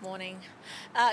Morning.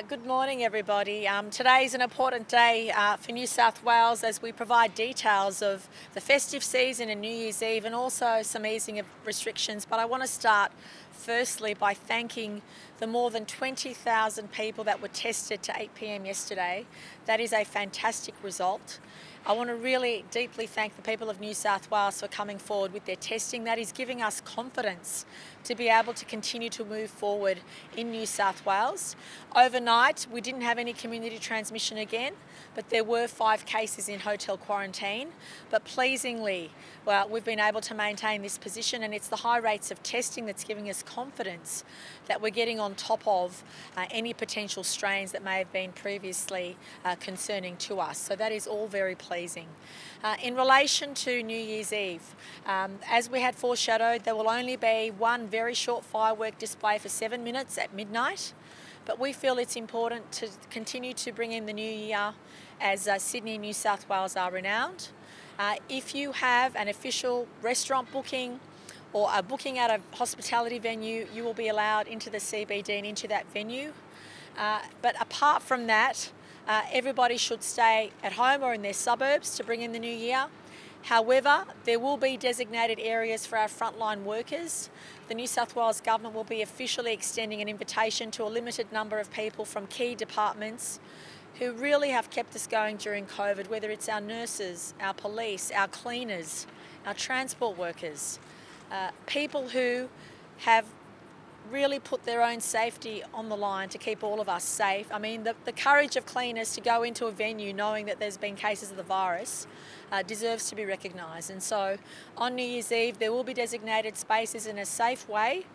Good morning, everybody. Today is an important day for New South Wales as we provide details of the festive season and New Year's Eve and also some easing of restrictions. But I want to start firstly by thanking the more than 20,000 people that were tested to 8 p.m. yesterday. That is a fantastic result. I want to really deeply thank the people of New South Wales for coming forward with their testing. That is giving us confidence to be able to continue to move forward in New South Wales. Overnight, we didn't have any community transmission again, but there were 5 cases in hotel quarantine. But pleasingly, well, we've been able to maintain this position, and it's the high rates of testing that's giving us confidence that we're getting on top of any potential strains that may have been previously concerning to us. So that is all very pleasing. In relation to New Year's Eve, as we had foreshadowed, there will only be one very short firework display for 7 minutes at midnight, but we feel it's important to continue to bring in the new year as Sydney and New South Wales are renowned. If you have an official restaurant booking or a booking at a hospitality venue, you will be allowed into the CBD and into that venue. But apart from that, everybody should stay at home or in their suburbs to bring in the new year. However, there will be designated areas for our frontline workers. The New South Wales Government will be officially extending an invitation to a limited number of people from key departments who really have kept us going during COVID, whether it's our nurses, our police, our cleaners, our transport workers, people who have really put their own safety on the line to keep all of us safe. I mean, the courage of cleaners to go into a venue knowing that there's been cases of the virus deserves to be recognised. And so on New Year's Eve, there will be designated spaces in a safe way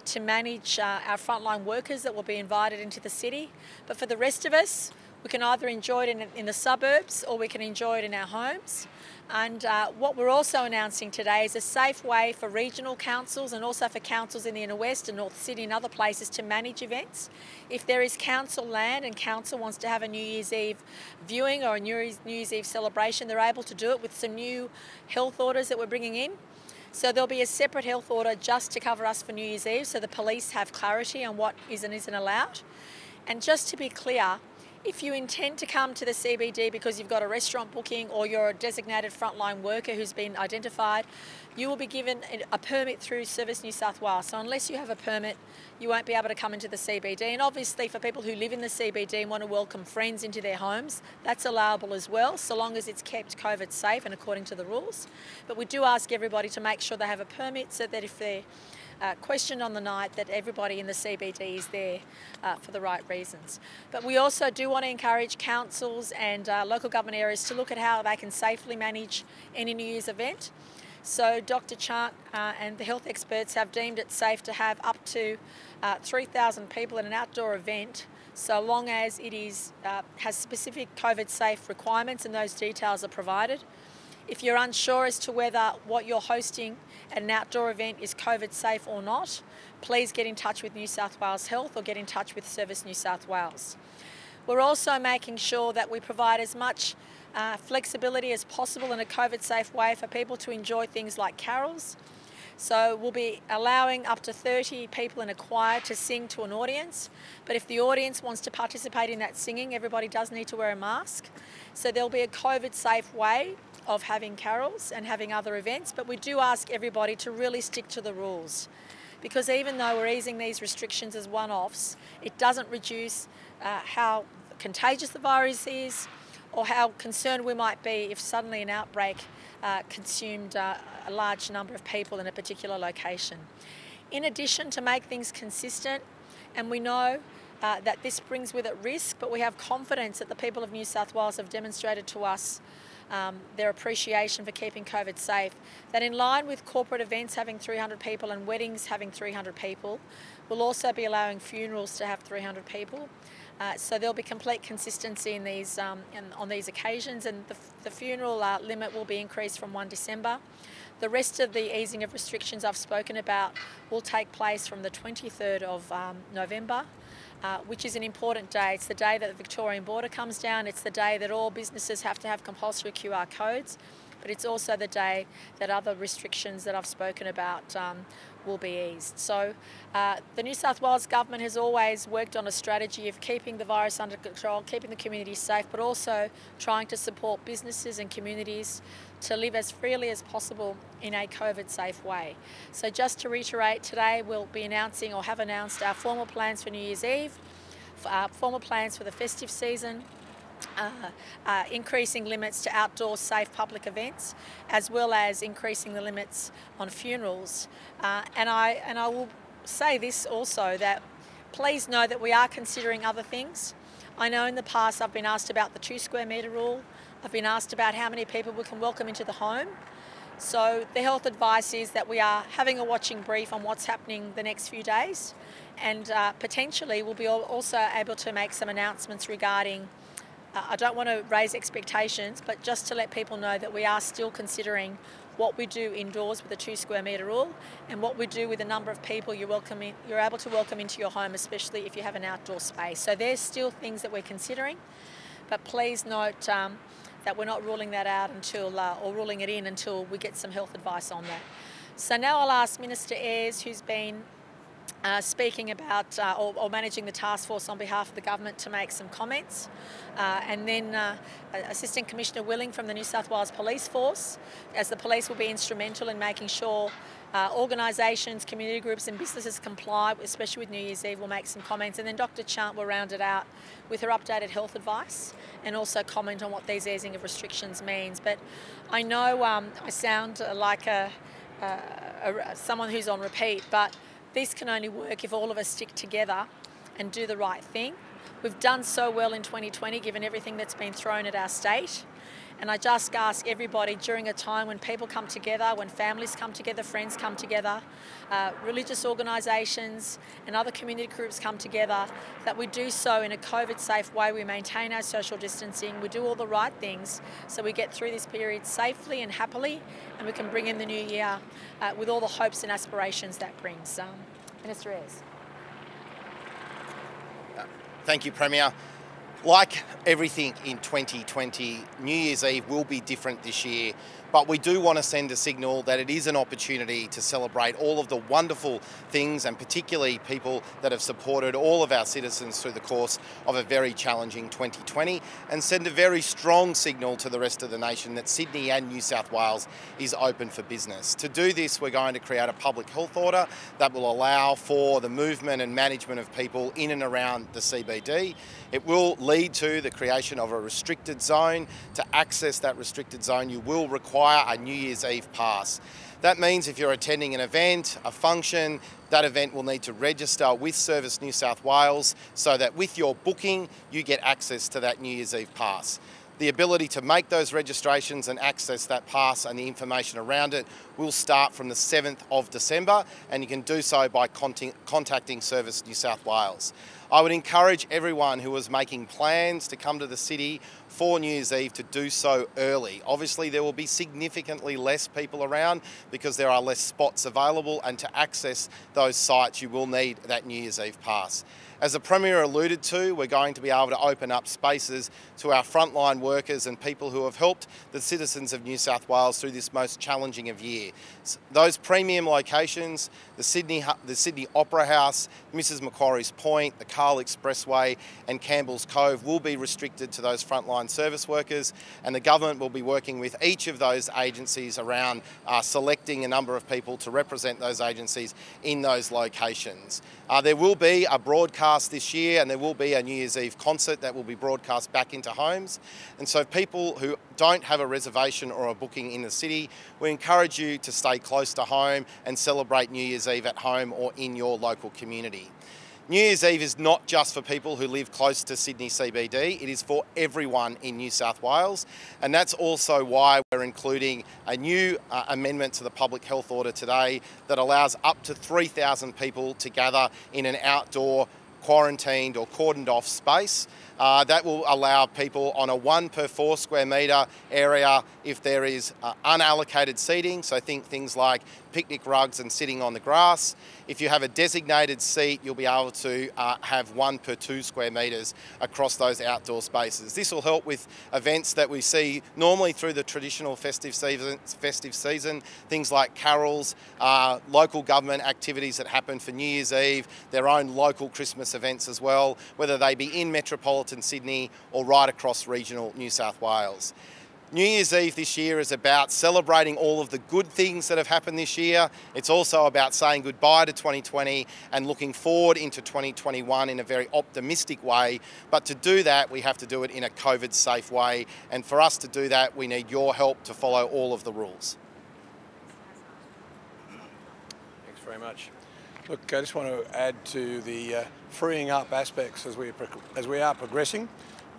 to manage our frontline workers that will be invited into the city. But for the rest of us, we can either enjoy it in the suburbs or we can enjoy it in our homes. And what we're also announcing today is a safe way for regional councils and also for councils in the inner west and North Sydney and other places to manage events. If there is council land and council wants to have a New Year's Eve viewing or a New Year's Eve celebration, they're able to do it with some new health orders that we're bringing in. So there'll be a separate health order just to cover us for New Year's Eve, so the police have clarity on what is and isn't allowed. And just to be clear, if you intend to come to the CBD because you've got a restaurant booking or you're a designated frontline worker who's been identified, you will be given a permit through Service New South Wales. So unless you have a permit, you won't be able to come into the CBD. And obviously for people who live in the CBD and want to welcome friends into their homes, that's allowable as well, so long as it's kept COVID safe and according to the rules. But we do ask everybody to make sure they have a permit so that if they're questioned on the night, that everybody in the CBD is there for the right reasons. But we also do want to encourage councils and local government areas to look at how they can safely manage any New Year's event. So Dr. Chant and the health experts have deemed it safe to have up to 3,000 people in an outdoor event, so long as it has specific COVID safe requirements and those details are provided. If you're unsure as to whether what you're hosting at an outdoor event is COVID safe or not, please get in touch with New South Wales Health or get in touch with Service New South Wales. We're also making sure that we provide as much flexibility as possible in a COVID safe way for people to enjoy things like carols. So we'll be allowing up to 30 people in a choir to sing to an audience, but if the audience wants to participate in that singing, everybody does need to wear a mask. So there'll be a COVID safe way of having carols and having other events, but we do ask everybody to really stick to the rules, because even though we're easing these restrictions as one-offs, it doesn't reduce how contagious the virus is or how concerned we might be if suddenly an outbreak consumed a large number of people in a particular location. In addition, to make things consistent, and we know that this brings with it risk, but we have confidence that the people of New South Wales have demonstrated to us their appreciation for keeping COVID safe, that in line with corporate events having 300 people and weddings having 300 people, we'll also be allowing funerals to have 300 people. So there'll be complete consistency in these on these occasions, and the funeral limit will be increased from 1 December. The rest of the easing of restrictions I've spoken about will take place from the 23rd of November, which is an important day. It's the day that the Victorian border comes down. It's the day that all businesses have to have compulsory QR codes. but it's also the day that other restrictions that I've spoken about will be eased. So the New South Wales government has always worked on a strategy of keeping the virus under control, keeping the community safe, but also trying to support businesses and communities to live as freely as possible in a COVID-safe way. So just to reiterate, today we'll be announcing or have announced our formal plans for New Year's Eve, formal plans for the festive season, increasing limits to outdoor safe public events, as well as increasing the limits on funerals. And I will say this also, that please know that we are considering other things. I know in the past I've been asked about the 2 square metre rule. I've been asked about how many people we can welcome into the home. So the health advice is that we are having a watching brief on what's happening the next few days, and potentially we'll be also able to make some announcements regarding, I don't want to raise expectations, but just to let people know that we are still considering what we do indoors with a 2 square metre rule and what we do with the number of people you're able to welcome into your home, especially if you have an outdoor space. So there's still things that we're considering, but please note that we're not ruling that out until, or ruling it in until we get some health advice on that. So now I'll ask Minister Ayres, who's been speaking about or managing the task force on behalf of the government, to make some comments. And then Assistant Commissioner Willing from the New South Wales Police Force, as the police will be instrumental in making sure organisations, community groups and businesses comply, especially with New Year's Eve, will make some comments. And then Dr Chant will round it out with her updated health advice and also comment on what these easing of restrictions means. But I know I sound like someone who's on repeat, but this can only work if all of us stick together and do the right thing. We've done so well in 2020, given everything that's been thrown at our state. And I just ask everybody, during a time when people come together, when families come together, friends come together, religious organisations and other community groups come together, that we do so in a COVID-safe way. We maintain our social distancing, we do all the right things so we get through this period safely and happily, and we can bring in the new year with all the hopes and aspirations that brings. Minister Ayres. Thank you, Premier. Like everything in 2020, New Year's Eve will be different this year, but we do want to send a signal that it is an opportunity to celebrate all of the wonderful things, and particularly people that have supported all of our citizens through the course of a very challenging 2020, and send a very strong signal to the rest of the nation that Sydney and New South Wales is open for business. To do this, we're going to create a public health order that will allow for the movement and management of people in and around the CBD. It will lead to the creation of a restricted zone. To access that restricted zone, you will require a New Year's Eve pass. That means if you're attending an event, a function, that event will need to register with Service New South Wales so that with your booking, you get access to that New Year's Eve pass. The ability to make those registrations and access that pass and the information around it will start from the 7th of December, and you can do so by contacting Service New South Wales. I would encourage everyone who is making plans to come to the city for New Year's Eve to do so early. Obviously, there will be significantly less people around because there are less spots available, and to access those sites, you will need that New Year's Eve pass. As the Premier alluded to, we're going to be able to open up spaces to our frontline workers and people who have helped the citizens of New South Wales through this most challenging of year. Those premium locations, the Sydney Opera House, Mrs Macquarie's Point, the Cahill Expressway and Campbell's Cove will be restricted to those frontline service workers, and the government will be working with each of those agencies around selecting a number of people to represent those agencies in those locations. There will be a broadcast this year, and there will be a New Year's Eve concert that will be broadcast back into homes. And so people who don't have a reservation or a booking in the city, we encourage you to stay close to home and celebrate New Year's Eve at home or in your local community. New Year's Eve is not just for people who live close to Sydney CBD, it is for everyone in New South Wales, and that's also why we're including a new amendment to the public health order today that allows up to 3,000 people to gather in an outdoor quarantined or cordoned off space. That will allow people on a 1 per 4 square metre area if there is unallocated seating, so think things like picnic rugs and sitting on the grass. If you have a designated seat, you'll be able to have 1 per 2 square metres across those outdoor spaces. This will help with events that we see normally through the traditional festive season, things like carols, local government activities that happen for New Year's Eve, their own local Christmas events as well, whether they be in metropolitan Sydney or right across regional New South Wales. New Year's Eve this year is about celebrating all of the good things that have happened this year. It's also about saying goodbye to 2020 and looking forward into 2021 in a very optimistic way. But to do that, we have to do it in a COVID-safe way. And for us to do that, we need your help to follow all of the rules. Thanks very much. Look, I just want to add to the freeing up aspects as we are progressing.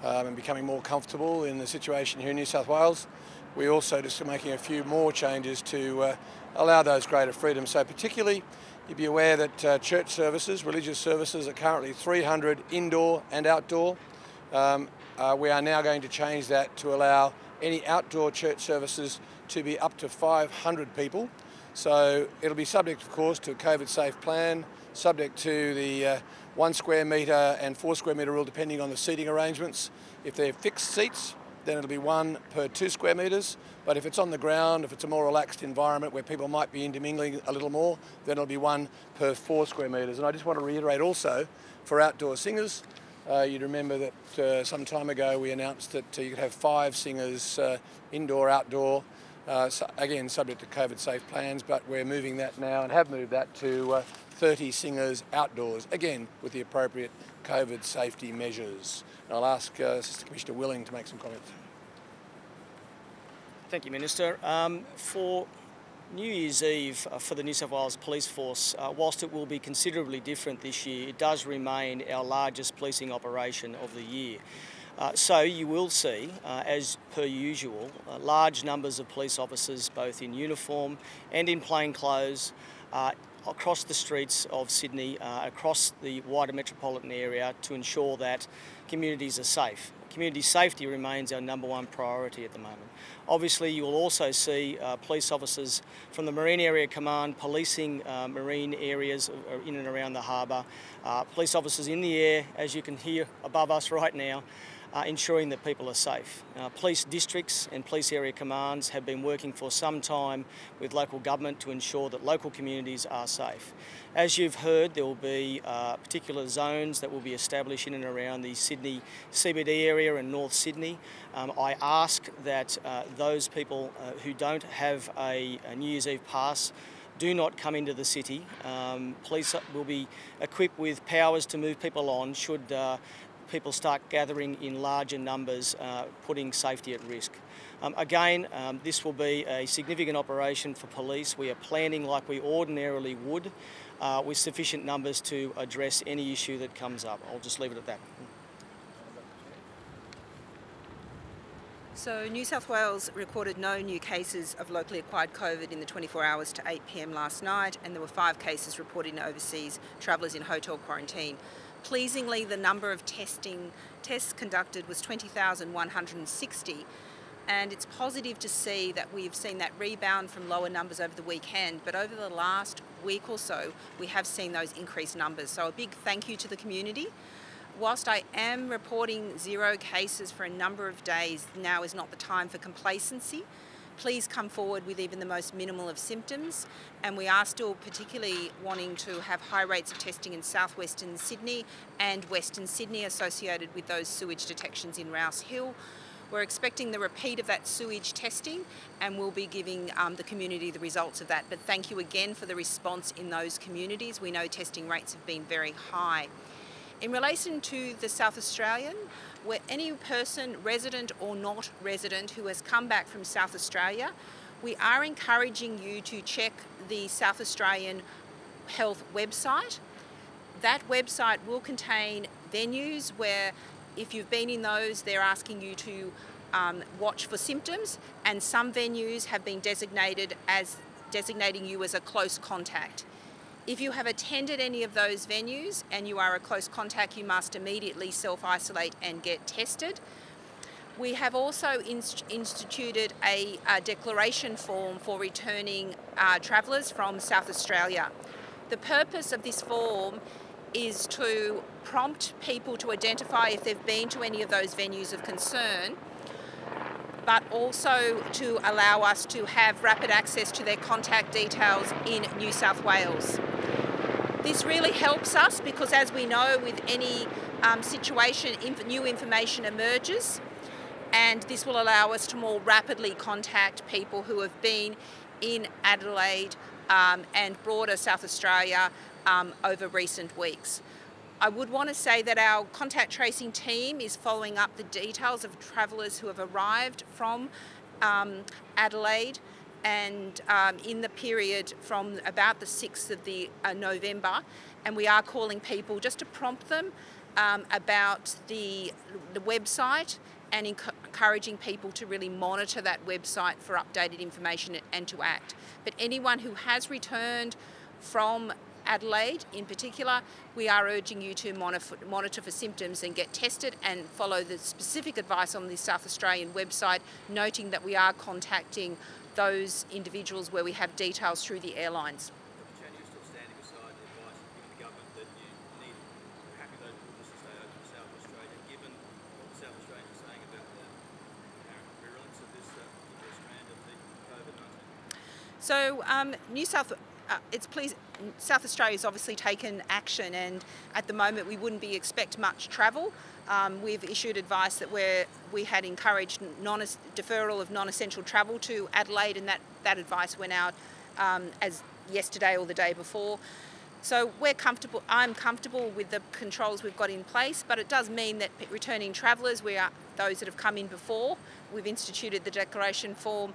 And becoming more comfortable in the situation here in New South Wales. We also just are making a few more changes to allow those greater freedoms. So particularly, you'd be aware that church services, religious services, are currently 300 indoor and outdoor. We are now going to change that to allow any outdoor church services to be up to 500 people. So it'll be subject, of course, to a COVID-safe plan, subject to the 1 square metre and 4 square metre rule depending on the seating arrangements. If they're fixed seats, then it'll be 1 per 2 square metres. But if it's on the ground, if it's a more relaxed environment where people might be intermingling a little more, then it'll be 1 per 4 square metres. And I just want to reiterate also, for outdoor singers, you'd remember that some time ago we announced that you could have 5 singers indoor, outdoor, so again subject to COVID-safe plans, but we're moving that now and have moved that to 30 singers outdoors, again with the appropriate COVID safety measures. And I'll ask Commissioner Willing to make some comments. Thank you, Minister. For New Year's Eve for the New South Wales Police Force, whilst it will be considerably different this year, it does remain our largest policing operation of the year. So you will see, as per usual, large numbers of police officers both in uniform and in plain clothes across the streets of Sydney, across the wider metropolitan area to ensure that communities are safe. Community safety remains our #1 priority at the moment. Obviously, you will also see police officers from the Marine Area Command policing marine areas in and around the harbour, police officers in the air, as you can hear above us right now, ensuring that people are safe. Police districts and police area commands have been working for some time with local government to ensure that local communities are safe. As you've heard, there will be particular zones that will be established in and around the Sydney CBD area and North Sydney. I ask that those people who don't have a New Year's Eve pass do not come into the city. Police will be equipped with powers to move people on should people start gathering in larger numbers, putting safety at risk. Again, this will be a significant operation for police. We are planning like we ordinarily would, with sufficient numbers to address any issue that comes up. I'll just leave it at that. So New South Wales recorded no new cases of locally acquired COVID in the 24 hours to 8 p.m. last night, and there were 5 cases reported in overseas travellers in hotel quarantine. Pleasingly, the number of tests conducted was 20,160, and it's positive to see that we've seen that rebound from lower numbers over the weekend, but over the last week or so, we have seen those increased numbers. So a big thank you to the community. Whilst I am reporting 0 cases for a number of days, now is not the time for complacency. Please come forward with even the most minimal of symptoms, and we are still particularly wanting to have high rates of testing in southwestern Sydney and western Sydney associated with those sewage detections in Rouse Hill. We're expecting the repeat of that sewage testing, and we'll be giving the community the results of that. But thank you again for the response in those communities. We know testing rates have been very high. In relation to the South Australian, where any person, resident or not resident, who has come back from South Australia, we are encouraging you to check the South Australian Health website. That website will contain venues where, if you've been in those, they're asking you to watch for symptoms, and some venues have been designating you as a close contact. If you have attended any of those venues and you are a close contact, you must immediately self-isolate and get tested. We have also instituted a declaration form for returning travellers from South Australia. The purpose of this form is to prompt people to identify if they've been to any of those venues of concern, but also to allow us to have rapid access to their contact details in New South Wales. This really helps us because, as we know, with any situation, new information emerges, and this will allow us to more rapidly contact people who have been in Adelaide and broader South Australia over recent weeks. I would want to say that our contact tracing team is following up the details of travellers who have arrived from Adelaide and in the period from about the 6th of November, and we are calling people just to prompt them about the website and encouraging people to really monitor that website for updated information and to act. But anyone who has returned from Adelaide in particular, we are urging you to monitor for symptoms and get tested and follow the specific advice on the South Australian website, noting that we are contacting those individuals where we have details through the airlines. Dr. Chan, you're still standing beside the advice given the government that you need happy those borders to stay open for South Australia, given what the South Australians are saying about the apparent virulence of this particular strand of the COVID-19? So South Australia's obviously taken action, and at the moment we wouldn't expect much travel. We've issued advice that we had encouraged deferral of non-essential travel to Adelaide, and that advice went out as yesterday or the day before. So I'm comfortable with the controls we've got in place, but it does mean that returning travellers, those that have come in before, we've instituted the declaration form,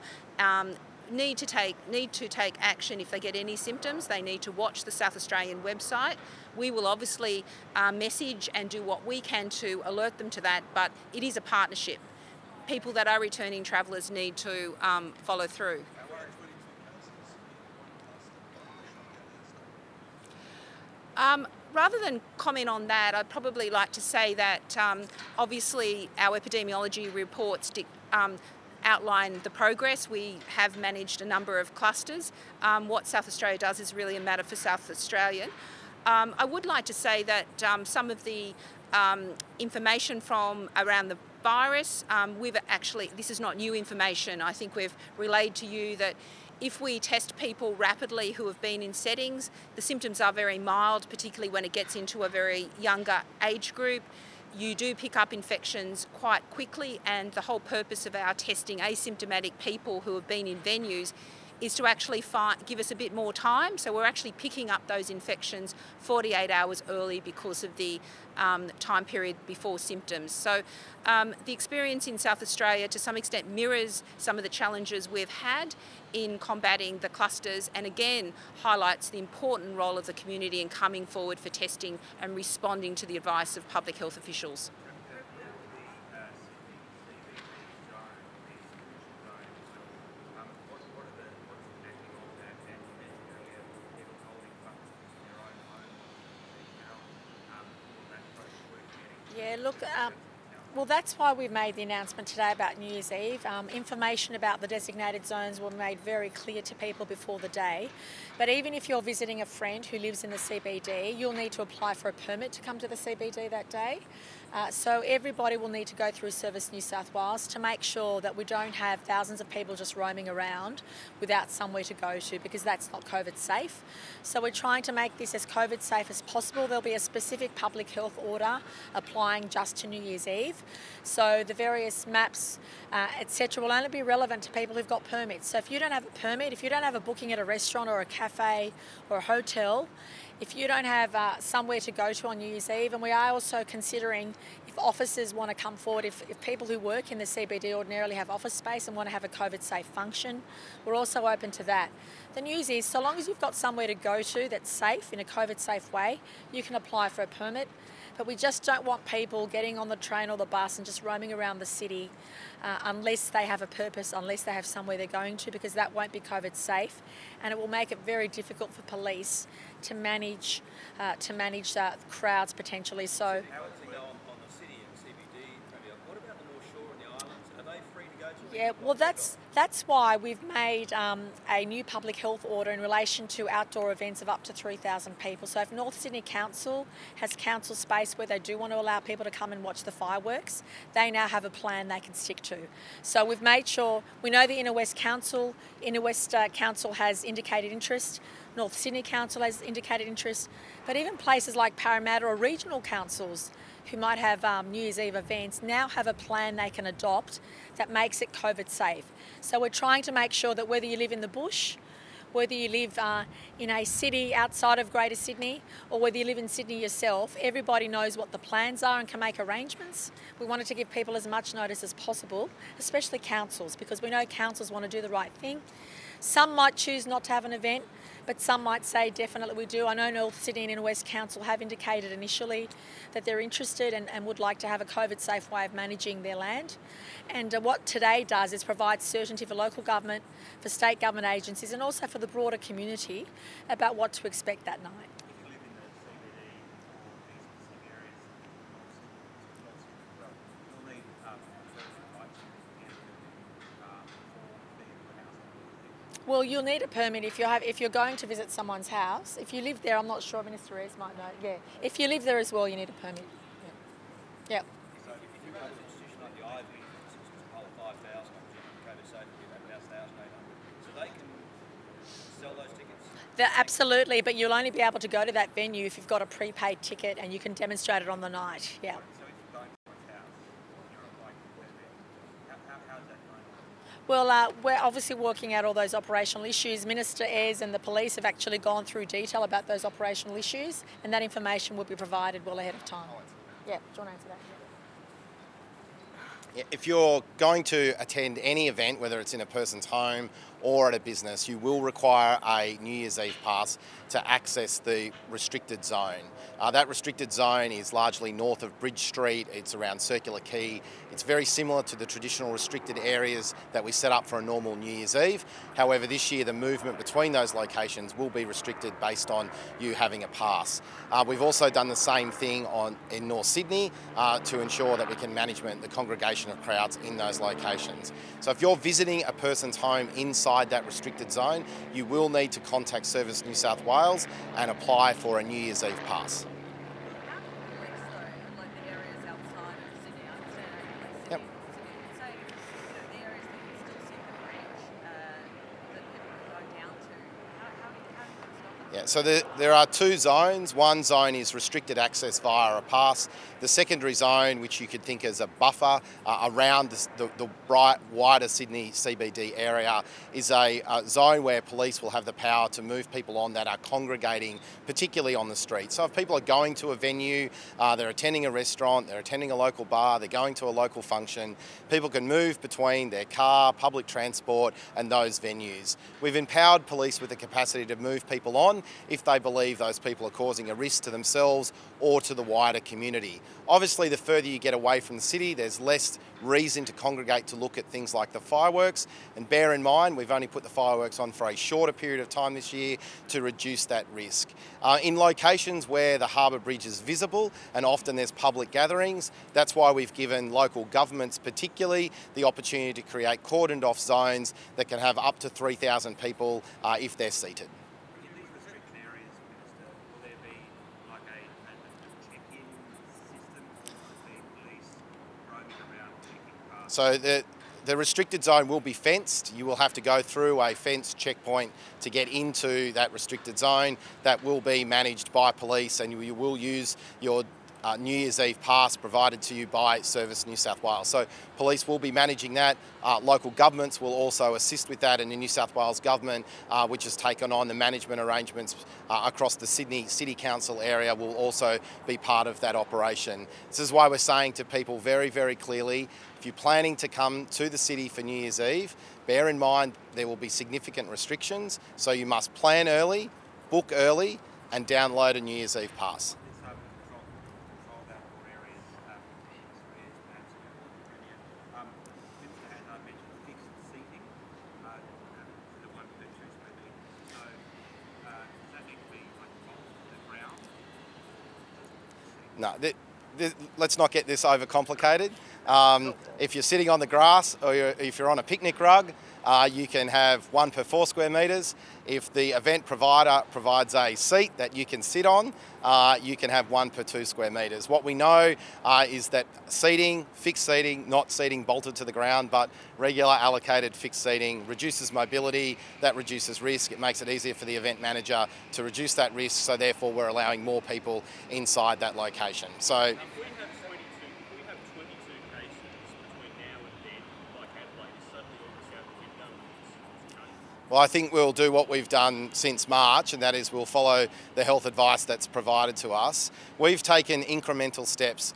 need to take action if they get any symptoms. They need to watch the South Australian website. We will obviously message and do what we can to alert them to that, but it is a partnership. People that are returning travellers need to follow through. Rather than comment on that, I'd probably like to say that obviously our epidemiology reports outline the progress. We have managed a number of clusters. What South Australia does is really a matter for South Australia. I would like to say that some of the information from around the virus, this is not new information. I think we've relayed to you that if we test people rapidly who have been in settings, the symptoms are very mild, particularly when it gets into a very younger age group. You do pick up infections quite quickly, and the whole purpose of our testing asymptomatic people who have been in venues is to actually give us a bit more time. So we're actually picking up those infections 48 hours early because of the time period before symptoms. So the experience in South Australia to some extent mirrors some of the challenges we've had in combating the clusters, and again highlights the important role of the community in coming forward for testing and responding to the advice of public health officials. Yeah, look, well, that's why we've made the announcement today about New Year's Eve. Information about the designated zones were made very clear to people before the day. But even if you're visiting a friend who lives in the CBD, you'll need to apply for a permit to come to the CBD that day. So everybody will need to go through Service New South Wales to make sure that we don't have thousands of people just roaming around without somewhere to go to, because that's not COVID safe. So we're trying to make this as COVID safe as possible. There'll be a specific public health order applying just to New Year's Eve. So the various maps, etc., will only be relevant to people who've got permits. So if you don't have a permit, if you don't have a booking at a restaurant or a cafe or a hotel, if you don't have somewhere to go to on New Year's Eve, and we are also considering if officers want to come forward, if people who work in the CBD ordinarily have office space and want to have a COVID safe function, we're also open to that. The news is, so long as you've got somewhere to go to that's safe, in a COVID safe way, you can apply for a permit. But we just don't want people getting on the train or the bus and just roaming around the city unless they have a purpose, unless they have somewhere they're going to, because that won't be COVID safe, and it will make it very difficult for police manage crowds potentially. So. How does it go on the city and CBD, Premier? What about the North Shore and the islands? Are they free to go to? Yeah, well, that's why we've made a new public health order in relation to outdoor events of up to 3,000 people. So if North Sydney Council has council space where they do want to allow people to come and watch the fireworks, they now have a plan they can stick to. So we've made sure, we know the Inner West Council has indicated interest, North Sydney Council has indicated interest, but even places like Parramatta or regional councils who might have New Year's Eve events now have a plan they can adopt that makes it COVID safe. So we're trying to make sure that whether you live in the bush, whether you live in a city outside of Greater Sydney, or whether you live in Sydney yourself, everybody knows what the plans are and can make arrangements. We wanted to give people as much notice as possible, especially councils, because we know councils want to do the right thing. Some might choose not to have an event, but some might say definitely we do. I know North Sydney and Inner West Council have indicated initially that they're interested and would like to have a COVID-safe way of managing their land. And what today does is provide certainty for local government, for state government agencies, and also for the broader community about what to expect that night. If you live in the CBD or these specific areas, you'll need Well, you'll need a permit if you're going to visit someone's house. If you live there, I'm not sure, Minister Ayres might know. Yeah, if you live there as well, you need a permit. Yeah. Yep. So if you go to an institution like the Ivy, for instance, which is a whole 5,000, COVID safe, you get about 1,800. So they can sell those tickets? Absolutely, but you'll only be able to go to that venue if you've got a prepaid ticket and you can demonstrate it on the night. Yeah. So if you're going to a house, you're applying for a permit. How's that going on? Well, we're obviously working out all those operational issues. Minister Ayres and the police have actually gone through detail about those operational issues, and that information will be provided well ahead of time. Yeah, do you want to answer that? Yeah, if you're going to attend any event, whether it's in a person's home or at a business, you will require a New Year's Eve pass to access the restricted zone. That restricted zone is largely north of Bridge Street, it's around Circular Quay. It's very similar to the traditional restricted areas that we set up for a normal New Year's Eve. However, this year the movement between those locations will be restricted based on you having a pass. We've also done the same thing in North Sydney to ensure that we can manage the congregation of crowds in those locations. So if you're visiting a person's home inside that restricted zone, you will need to contact Service New South Wales and apply for a New Year's Eve pass. Yep. Yeah, so there are two zones. One zone is restricted access via a pass. The secondary zone, which you could think as a buffer around the bright, wider Sydney CBD area, is a zone where police will have the power to move people on that are congregating, particularly on the street. So if people are going to a venue, they're attending a restaurant, they're attending a local bar, they're going to a local function, people can move between their car, public transport and those venues. We've empowered police with the capacity to move people on if they believe those people are causing a risk to themselves or to the wider community. Obviously, the further you get away from the city, there's less reason to congregate to look at things like the fireworks. And bear in mind, we've only put the fireworks on for a shorter period of time this year to reduce that risk. In locations where the Harbour Bridge is visible and often there's public gatherings, that's why we've given local governments particularly the opportunity to create cordoned off zones that can have up to 3,000 people if they're seated. So the restricted zone will be fenced. You will have to go through a fenced checkpoint to get into that restricted zone. That will be managed by police, and you will use your New Year's Eve pass provided to you by Service New South Wales. So police will be managing that. Local governments will also assist with that, and the New South Wales Government, which has taken on the management arrangements across the Sydney City Council area, will also be part of that operation. This is why we're saying to people very, very clearly, if you're planning to come to the city for New Year's Eve, bear in mind there will be significant restrictions, so you must plan early, book early, and download a New Year's Eve pass. No, let's not get this overcomplicated. If you're sitting on the grass or if you're on a picnic rug, you can have 1 per 4 square metres. If the event provider provides a seat that you can sit on, you can have 1 per 2 square metres. What we know is that seating, fixed seating, not seating bolted to the ground, but regular allocated fixed seating reduces mobility, that reduces risk. It makes it easier for the event manager to reduce that risk, so therefore we're allowing more people inside that location. So If we have 22 cases between now and then, like Adelaide is suddenly all the South Australian government. well, I think we'll do what we've done since March, and that is we'll follow the health advice that's provided to us. We've taken incremental steps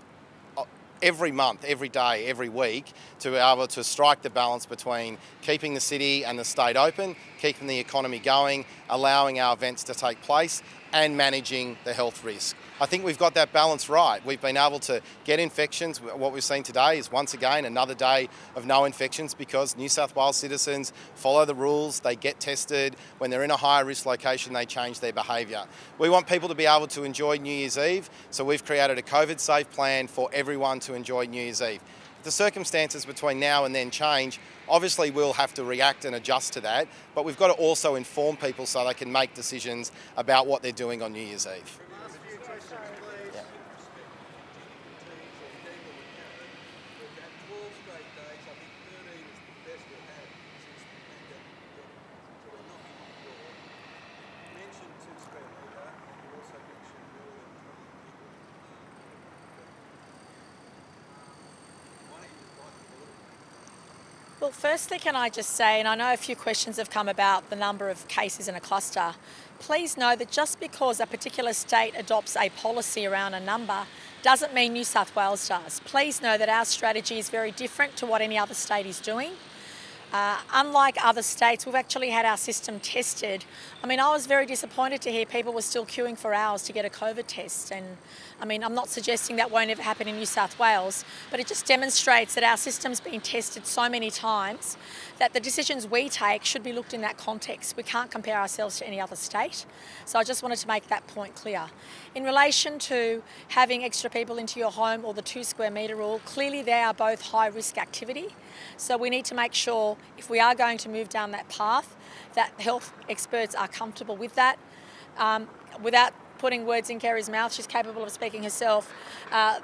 every month, every day, every week to be able to strike the balance between keeping the city and the state open, keeping the economy going, allowing our events to take place and managing the health risk. I think we've got that balance right. We've been able to get infections. What we've seen today is once again another day of no infections because New South Wales citizens follow the rules, they get tested. When they're in a higher risk location, they change their behaviour. We want people to be able to enjoy New Year's Eve, so we've created a COVID safe plan for everyone to enjoy New Year's Eve. If the circumstances between now and then change, obviously we'll have to react and adjust to that, but we've got to also inform people so they can make decisions about what they're doing on New Year's Eve. Well, firstly, can I just say, and I know a few questions have come about the number of cases in a cluster, please know that just because a particular state adopts a policy around a number doesn't mean New South Wales does. Please know that our strategy is very different to what any other state is doing. Unlike other states, we've actually had our system tested. I mean, I was very disappointed to hear people were still queuing for hours to get a COVID test. And I mean, I'm not suggesting that won't ever happen in New South Wales, but it just demonstrates that our system's been tested so many times that the decisions we take should be looked in that context. We can't compare ourselves to any other state. So I just wanted to make that point clear. In relation to having extra people into your home or the 2 square metre rule, clearly they are both high risk activity. So we need to make sure if we are going to move down that path, that health experts are comfortable with that. Without putting words in Kerry's mouth, she's capable of speaking herself.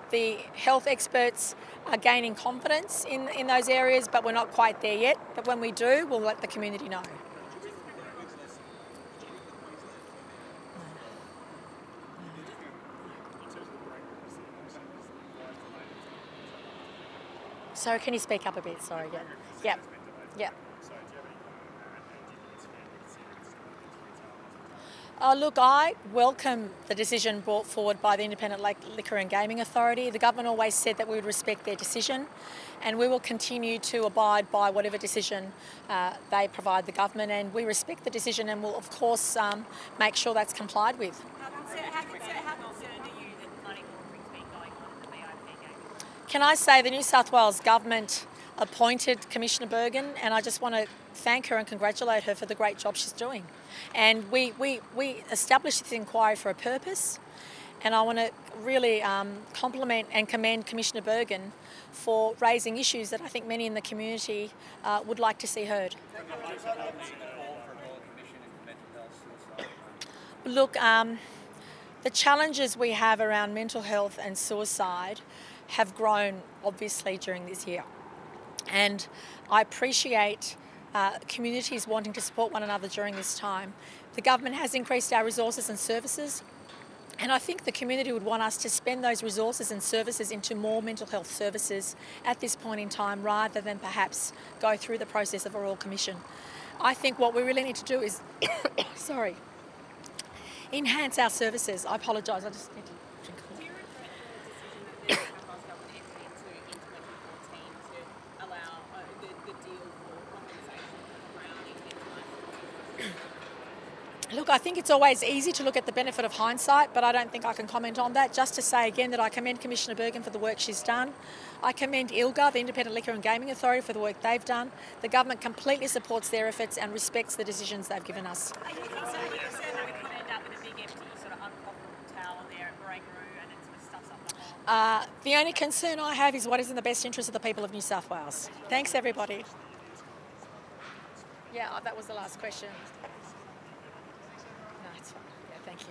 The health experts are gaining confidence in those areas, but we're not quite there yet. But when we do, we'll let the community know. So can you speak up a bit? Sorry, yeah. Yep. Look, I welcome the decision brought forward by the Independent Liquor and Gaming Authority. The government always said that we would respect their decision, and we will continue to abide by whatever decision they provide the government, and we respect the decision and will, of course, make sure that's complied with. How concerned are you that flooding watering's been going on in the VIP game? Can I say the New South Wales government appointed Commissioner Bergen, and I just want to thank her and congratulate her for the great job she's doing. And we established this inquiry for a purpose, and I want to really compliment and commend Commissioner Bergen for raising issues that I think many in the community would like to see heard. Look, the challenges we have around mental health and suicide have grown obviously during this year. And I appreciate communities wanting to support one another during this time. The government has increased our resources and services, and I think the community would want us to spend those resources and services into more mental health services at this point in time rather than perhaps go through the process of a Royal Commission. I think what we really need to do is, enhance our services. I apologise, I just need to drink a water. Do you regret the decision that the New South Wales government entered into in 2014 to allow the deal for compensation around international? Look, I think it's always easy to look at the benefit of hindsight, but I don't think I can comment on that. Just to say again that I commend Commissioner Bergen for the work she's done. I commend ILGA, the Independent Liquor and Gaming Authority, for the work they've done. The government completely supports their efforts and respects the decisions they've given us. Are you concerned that we could end up with a big empty sort of unprofitable tower there at Barangaroo and it sort of stuffs up The only concern I have is what is in the best interest of the people of New South Wales. Thanks, everybody. Yeah, that was the last question. No, it's fine. Yeah, thank you.